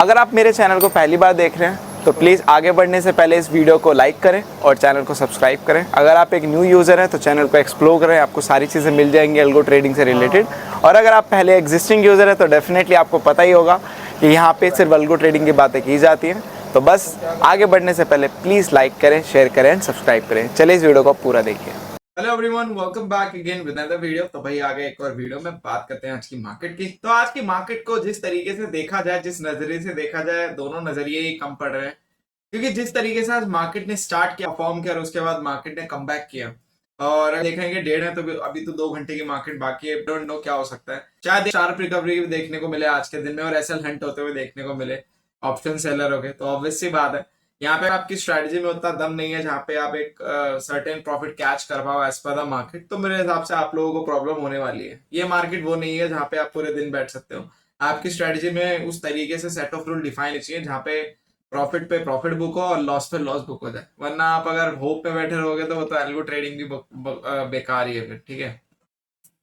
अगर आप मेरे चैनल को पहली बार देख रहे हैं तो प्लीज़ आगे बढ़ने से पहले इस वीडियो को लाइक करें और चैनल को सब्सक्राइब करें। अगर आप एक न्यू यूज़र हैं तो चैनल को एक्सप्लोर करें, आपको सारी चीज़ें मिल जाएंगी अल्गो ट्रेडिंग से रिलेटेड। और अगर आप पहले एग्जिस्टिंग यूज़र हैं तो डेफिनेटली आपको पता ही होगा कि यहाँ पे सिर्फ अल्गो ट्रेडिंग की बातें की जाती हैं। तो बस आगे बढ़ने से पहले प्लीज़ लाइक करें, शेयर करें एंड सब्सक्राइब करें। चलिए इस वीडियो को पूरा देखिए। Hello everyone, welcome back again with another video. तो भाई आगे एक और वीडियो में बात करते हैं आज की मार्केट की। तो आज की मार्केट को जिस तरीके से देखा जाए, जिस नजरिए से देखा जाए, दोनों नजरिए ही कम पड़ रहे हैं। क्योंकि जिस तरीके से आज मार्केट ने स्टार्ट किया, परफॉर्म किया और उसके बाद मार्केट ने कम बैक किया और देखेंगे डेढ़ है तो अभी तो 2 घंटे की मार्केट बाकी है। डोंट नो क्या हो सकता है, शायद शार्प रिकवरी भी देखने को मिले आज के दिन में और एसएल हंट होते हुए देखने को मिले ऑप्शन सेलर हो गए। तो ऑब्वियस सी बात है, यहाँ पे आपकी स्ट्रेटजी में उतना दम नहीं है जहाँ पे आप एक सर्टेन प्रॉफिट कैच कर पाओ एज पर द मार्केट। तो मेरे हिसाब से आप लोगों को प्रॉब्लम होने वाली है। ये मार्केट वो नहीं है जहाँ पे आप पूरे दिन बैठ सकते हो। आपकी स्ट्रेटजी में उस तरीके से सेट ऑफ रूल डिफाइन चाहिए जहाँ पे प्रॉफिट पे प्रॉफिट बुक हो और लॉस पे लॉस बुक हो जाए। वरना आप अगर होप पे बैठे रहोगे तो वो तो एल्गो ट्रेडिंग भी बेकार ही है फिर। ठीक है,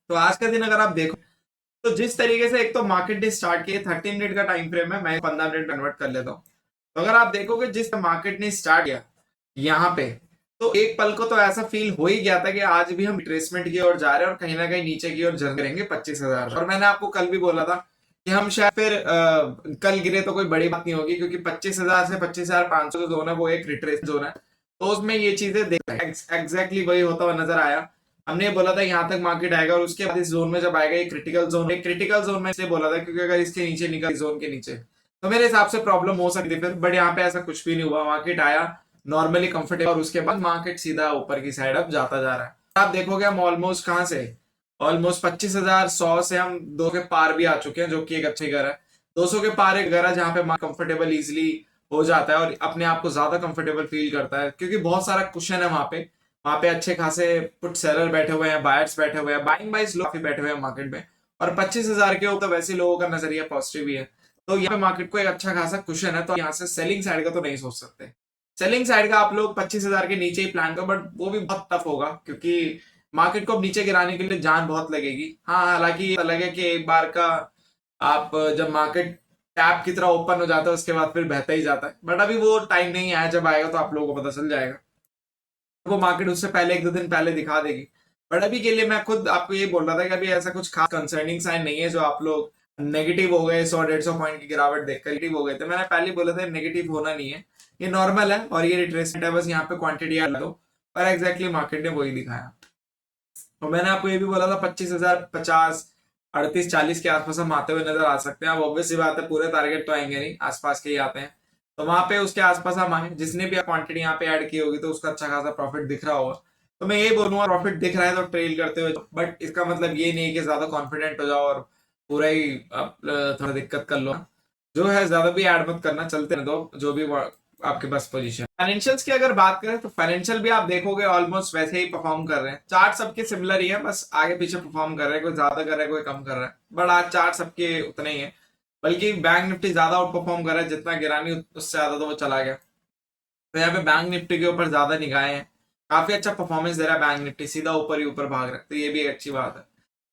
तो आज का दिन अगर आप देखो तो जिस तरीके से एक तो मार्केट ने स्टार्ट किया, 30 मिनट का टाइम फ्रेम है, मैं 15 मिनट कन्वर्ट कर लेता हूँ। तो अगर आप देखोगे जिस मार्केट ने स्टार्ट किया यहाँ पे, तो एक पल को तो ऐसा फील हो ही गया था कि आज भी हम रिट्रेसमेंट की ओर जा रहे हैं और कहीं ना कहीं नीचे की ओर जल करेंगे 25,000। और मैंने आपको कल भी बोला था कि हम शायद फिर कल गिरे तो कोई बड़ी बात नहीं होगी, क्योंकि 25,000 से 25,500 जो जोन है वो एक रिट्रेस जोन है। तो उसमें ये चीजें एग्जैक्टली वही होता हुआ नजर आया। हमने ये बोला था यहाँ तक मार्केट आएगा और उसके बाद इस जोन में जब आएगा ये क्रिटिकल जोन में इसलिए बोला था क्योंकि अगर इसके नीचे निकल जोन के नीचे तो मेरे हिसाब से प्रॉब्लम हो सकती थी फिर। बट यहाँ पे ऐसा कुछ भी नहीं हुआ, मार्केट आया नॉर्मली कंफर्टेबल और उसके बाद मार्केट सीधा ऊपर की साइड अब जाता जा रहा है। आप देखोगे हम ऑलमोस्ट कहाँ से, ऑलमोस्ट 25,100 से हम 2 के पार भी आ चुके हैं, जो कि एक अच्छी घर है। 200 के पार एक घर है जहाँ पे कंफर्टेबल इजिली हो जाता है और अपने आप को ज्यादा कंफर्टेबल फील करता है, क्योंकि बहुत सारा कुशन है वहां पे। वहां पे अच्छे खासे पुट सेलर बैठे हुए हैं, बायर्स बैठे हुए हैं, बाइंग बाइज लोग काफी बैठे हुए हैं मार्केट में। और 25,000 के ऊपर वैसे लोगों का नजरिया पॉजिटिव ही है। तो यहाँ पे मार्केट को एक अच्छा खासा कुशन है, तो यहाँ से सेलिंग साइड का तो नहीं सोच सकते। सेलिंग साइड का आप लोग 25,000 के नीचे ही प्लान करो, बट वो भी बहुत टफ होगा क्योंकि मार्केट को अब नीचे गिराने के लिए जान बहुत लगेगी। हाँ, हालांकि ये अलग है कि एक बार का आप जब मार्केट टैप की तरह ओपन हो जाता है उसके बाद फिर बहता ही जाता है। बट अभी वो टाइम नहीं आया, जब आएगा तो आप लोगों को पता चल जाएगा। वो मार्केट उससे पहले 1-2 दिन पहले दिखा देगी। बट अभी के लिए मैं खुद आपको ये बोल रहा था कि अभी ऐसा कुछ खास कंसर्निंग साइन नहीं है जो आप लोग नेगेटिव हो गए, 100-150 पॉइंट की गिरावट देखकर नेगेटिव हो गए थे। मैंने पहले बोला था नेगेटिव होना नहीं है, ये नॉर्मल है और ये रिट्रेसमेंट है, बस यहाँ पे क्वांटिटी याद लो। और एग्जैक्टली मार्केट ने वही दिखाया। और मैंने आपको ये भी बोला था 25,000, 50, 38-40 के आसपास हम आते हुए नजर आ सकते हैं। अब ऑब्वियस सी बात है पूरे टारगेट तो आएंगे नहीं, आसपास के ही आते हैं। तो वहां पे उसके आसपास हम आए, जिसने भी क्वांटिटी यहाँ पे ऐड की होगी तो उसका अच्छा खासा प्रॉफिट दिख रहा होगा। तो मैं यही बोलूंगा, प्रॉफिट दिख रहा है तो ट्रेल करते हुए, बट इसका मतलब ये नहीं कि ज्यादा कॉन्फिडेंट हो जाओ और पूरा ही आप थोड़ा दिक्कत कर लो। जो है ज्यादा भी ऐड मत करना, चलते रह दो जो भी आपके पास पोजीशन। फाइनेंशियल्स की अगर बात करें तो फाइनेंशियल भी आप देखोगे ऑलमोस्ट वैसे ही परफॉर्म कर रहे हैं। चार्ट सबके सिमिलर ही है, बस आगे पीछे परफॉर्म कर रहे हैं, कोई ज्यादा कर रहा है कोई कम कर रहा है, बट आज चार्ट सबके उतने ही है। बल्कि बैंक निफ्टी ज्यादा आउट परफॉर्म कर रहा है, जितना गिरानी उससे ज्यादा तो वो चला गया। तो यहाँ पे बैंक निफ्टी के ऊपर ज्यादा निगाहें हैं। काफी अच्छा परफॉर्मेंस दे रहा है बैंक निफ्टी, सीधा ऊपर ही ऊपर भाग रहा है, तो ये भी एक अच्छी बात है।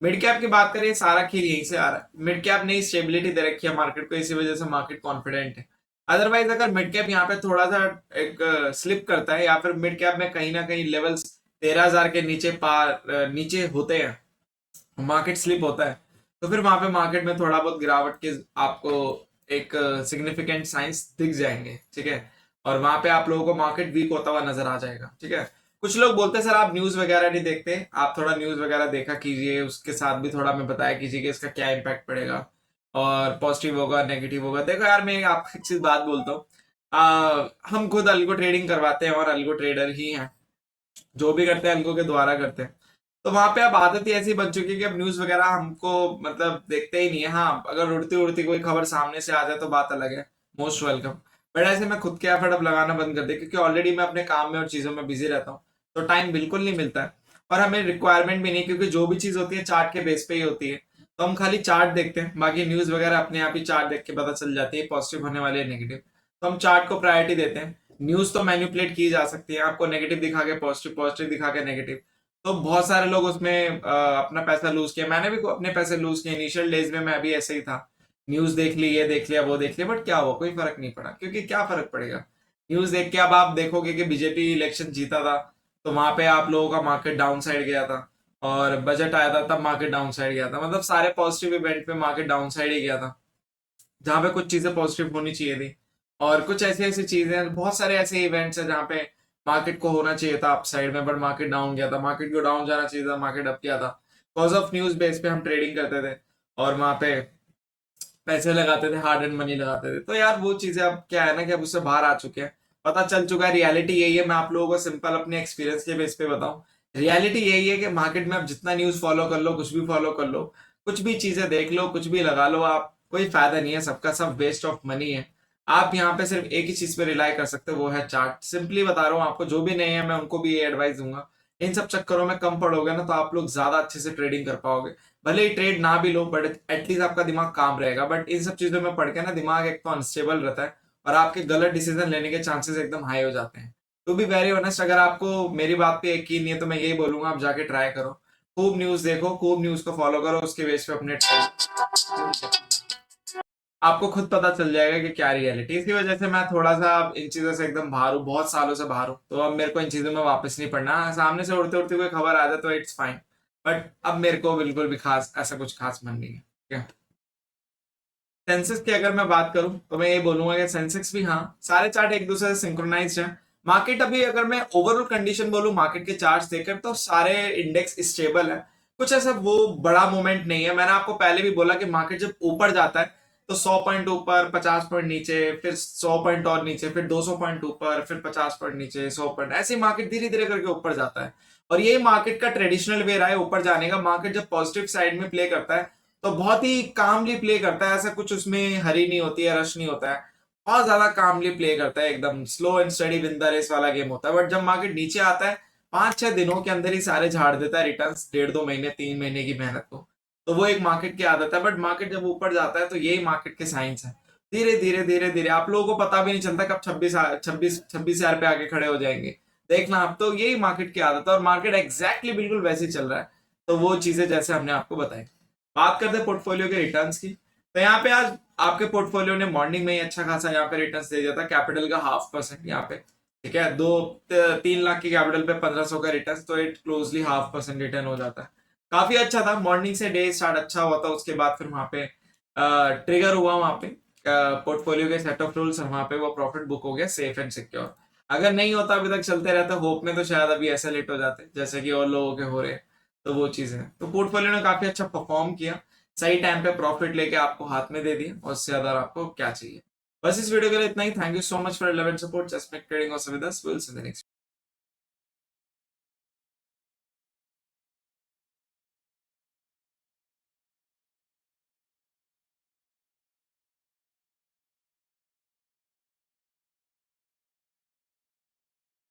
मिड कैप की बात करें, सारा खेल यहीं से आ रहा है। मिड कैप ने स्टेबिलिटी दे रखी है मार्केट को, इसी वजह से मार्केट कॉन्फिडेंट है। अदरवाइज अगर मिड कैप यहाँ पे थोड़ा सा एक स्लिप करता है या फिर मिड कैप में कहीं ना कहीं लेवल्स 13,000 के नीचे पार नीचे होते हैं, मार्केट स्लिप होता है, तो फिर वहां पे मार्केट में थोड़ा बहुत गिरावट के आपको एक सिग्निफिकेंट साइंस दिख जाएंगे। ठीक है, और वहां पे आप लोगों को मार्केट वीक होता हुआ नजर आ जाएगा। ठीक है, कुछ लोग बोलते हैं सर आप न्यूज वगैरह नहीं देखते, आप थोड़ा न्यूज वगैरह देखा कीजिए, उसके साथ भी थोड़ा मैं बताया कीजिए कि इसका क्या इम्पैक्ट पड़ेगा और पॉजिटिव होगा नेगेटिव होगा। देखो यार, मैं आपको एक चीज बात बोलता हूँ, हम खुद अल्गो ट्रेडिंग करवाते हैं और अल्गो ट्रेडर ही हैं, जो भी करते हैं अल्गो के द्वारा करते हैं। तो वहां पे अब आदत ही ऐसी बन चुकी है कि अब न्यूज वगैरह हमको मतलब देखते ही नहीं है। हाँ, अगर उड़ती उड़ती कोई खबर सामने से आ जाए तो बात अलग है, मोस्ट वेलकम। बट ऐसे मैं खुद के एफर्ट अब लगाना बंद कर दिया, क्योंकि ऑलरेडी मैं अपने काम में और चीजों में बिजी रहता हूँ, तो टाइम बिल्कुल नहीं मिलता है। और हमें रिक्वायरमेंट भी नहीं, क्योंकि जो भी चीज होती है चार्ट के बेस पे ही होती है। तो हम खाली चार्ट देखते हैं, बाकी न्यूज वगैरह अपने आप ही चार्ट देख के पता चल जाती है, पॉजिटिव होने वाले नेगेटिव। तो हम चार्ट को प्रायोरिटी देते हैं। न्यूज तो मैनिपुलेट की जा सकती है, आपको नेगेटिव दिखा के पॉजिटिव, पॉजिटिव दिखा के नेगेटिव। तो बहुत सारे लोग उसमें अपना पैसा लूज किया, मैंने भी अपने पैसे लूज किए, इनिशियल डेज में मैं भी ऐसे ही था। न्यूज देख ली, ये देख लिया, वो देख लिया, बट क्या हुआ, कोई फर्क नहीं पड़ा। क्योंकि क्या फर्क पड़ेगा, न्यूज देख के अब आप देखोगे कि बीजेपी इलेक्शन जीता था तो वहां पे आप लोगों का मार्केट डाउन साइड गया था, और बजट आया था तब मार्केट डाउन साइड गया था। मतलब सारे पॉजिटिव इवेंट पे मार्केट डाउन साइड ही गया था, जहां पे कुछ चीजें पॉजिटिव होनी चाहिए थी। और कुछ ऐसी ऐसी चीजें, बहुत सारे ऐसे इवेंट्स हैं जहाँ पे मार्केट को होना चाहिए था अप साइड में, बट मार्केट डाउन गया था। मार्केट को डाउन जाना चाहिए था, मार्केट अप गया था। कॉज ऑफ न्यूज बेस पे हम ट्रेडिंग करते थे और वहां पे पैसे लगाते थे, हार्ड एंड मनी लगाते थे। तो यार वो चीजें अब क्या है ना कि अब उससे बाहर आ चुके हैं, पता चल चुका है। रियलिटी यही है, मैं आप लोगों को सिंपल अपने एक्सपीरियंस के बेस पे बताऊं, रियलिटी यही है कि मार्केट में आप जितना न्यूज फॉलो कर लो, कुछ भी फॉलो कर लो, कुछ भी चीजें देख लो, कुछ भी लगा लो, आप कोई फायदा नहीं है, सबका सब वेस्ट ऑफ मनी है। आप यहाँ पे सिर्फ एक ही चीज पे रिलाई कर सकते हो, वो है चार्ट। सिंपली बता रहा हूँ आपको, जो भी नहीं है मैं उनको भी ये एडवाइस दूंगा, इन सब चक्करों में कम पड़ोगे ना तो आप लोग ज्यादा अच्छे से ट्रेडिंग कर पाओगे। भले ही ट्रेड ना भी लो, बट एटलीस्ट आपका दिमाग काम रहेगा। बट इन सब चीजों में पढ़ के ना दिमाग एक तो अनस्टेबल रहता है और आपके गलत डिसीजन लेने के चांसेस एकदम हाई हो जाते हैं। टू बी वेरी ऑनेस्ट, अगर आपको मेरी बात पे यकीन नहीं है तो मैं यही बोलूंगा, आप जाके ट्राई करो, खूब न्यूज देखो, खूब न्यूज को फॉलो करो, उसके बेस पे अपने आपको खुद पता चल जाएगा कि क्या रियलिटी। इसी वजह से मैं थोड़ा सा अब इन चीजों से एकदम बाहर हूँ, बहुत सालों से बाहर हूँ, तो अब मेरे को इन चीजों में वापस नहीं पड़ना। सामने से उड़ते उड़ते कोई खबर आ जाए तो इट्स फाइन, बट अब मेरे को बिल्कुल भी खास ऐसा कुछ खास मन नहीं है। ठीक है। सेंसेक्स की अगर मैं बात करूं तो मैं ये बोलूंगा कि सेंसेक्स भी, हाँ, सारे चार्ट एक दूसरे से सिंक्रोनाइज्ड है। मार्केट अभी अगर मैं ओवरऑल कंडीशन बोलूं मार्केट के चार्ट्स देखकर, तो सारे इंडेक्स स्टेबल है। कुछ ऐसा वो बड़ा मूवमेंट नहीं है। मैंने आपको पहले भी बोला कि मार्केट जब ऊपर जाता है तो 100 पॉइंट ऊपर, 50 पॉइंट नीचे, फिर 100 पॉइंट और नीचे, फिर 200 पॉइंट ऊपर, फिर 50 पॉइंट नीचे, 100 पॉइंट, ऐसे मार्केट धीरे धीरे करके ऊपर जाता है। और यही मार्केट का ट्रेडिशनल वे रहा है ऊपर जाने का। मार्केट जब पॉजिटिव साइड में प्ले करता है तो बहुत ही कामली प्ले करता है, ऐसा कुछ उसमें हरी नहीं होती है, रश नहीं होता है, बहुत ज्यादा कामली प्ले करता है, एकदम slow and steady win the race वाला गेम होता है। बट जब मार्केट नीचे आता है 5-6 दिनों के अंदर ही सारे झाड़ देता है रिटर्न्स, 1.5-2 महीने 3 महीने की मेहनत को। तो वो एक मार्केट की आदत है। बट मार्केट जब ऊपर जाता है तो यही मार्केट के साइंस है, धीरे धीरे धीरे धीरे आप लोगों को पता भी नहीं चलता कब 26,000 पे आके खड़े हो जाएंगे। देखना आप, तो यही मार्केट की आदत है और मार्केट एग्जैक्टली बिल्कुल वैसे ही चल रहा है। तो वो चीजें जैसे हमने आपको बताई। बात करते हैं पोर्टफोलियो के रिटर्न्स की, तो यहाँ पे आज आपके पोर्टफोलियो ने मॉर्निंग में ही अच्छा खासा यहाँ पे रिटर्न्स दे दिया था। कैपिटल का 0.5% यहाँ पे, ठीक है, 3 लाख की कैपिटल पे 1500 का रिटर्न, तो इट क्लोजली 0.5% रिटर्न हो जाता है। काफी अच्छा था, मॉर्निंग से डे स्टार्ट अच्छा हुआ था। उसके बाद फिर वहां पे ट्रिगर हुआ, वहां पे पोर्टफोलियो के सेट ऑफ रूल्स, और वहां पे वो प्रॉफिट बुक हो गया सेफ एंड सिक्योर। अगर नहीं होता अभी तक चलते रहता होप में, तो शायद अभी ऐसे लेट हो जाते जैसे कि और लोगों के हो रहे हैं। तो वो चीजें हैं, तो पोर्टफोलियो ने काफी अच्छा परफॉर्म किया, सही टाइम पे प्रॉफिट लेके आपको हाथ में दे दिया, और उससे ज्यादा आपको क्या चाहिए। बस इस वीडियो के लिए इतना ही। Thank you so much for love and support. Just make trading awesome with us. Will see in the next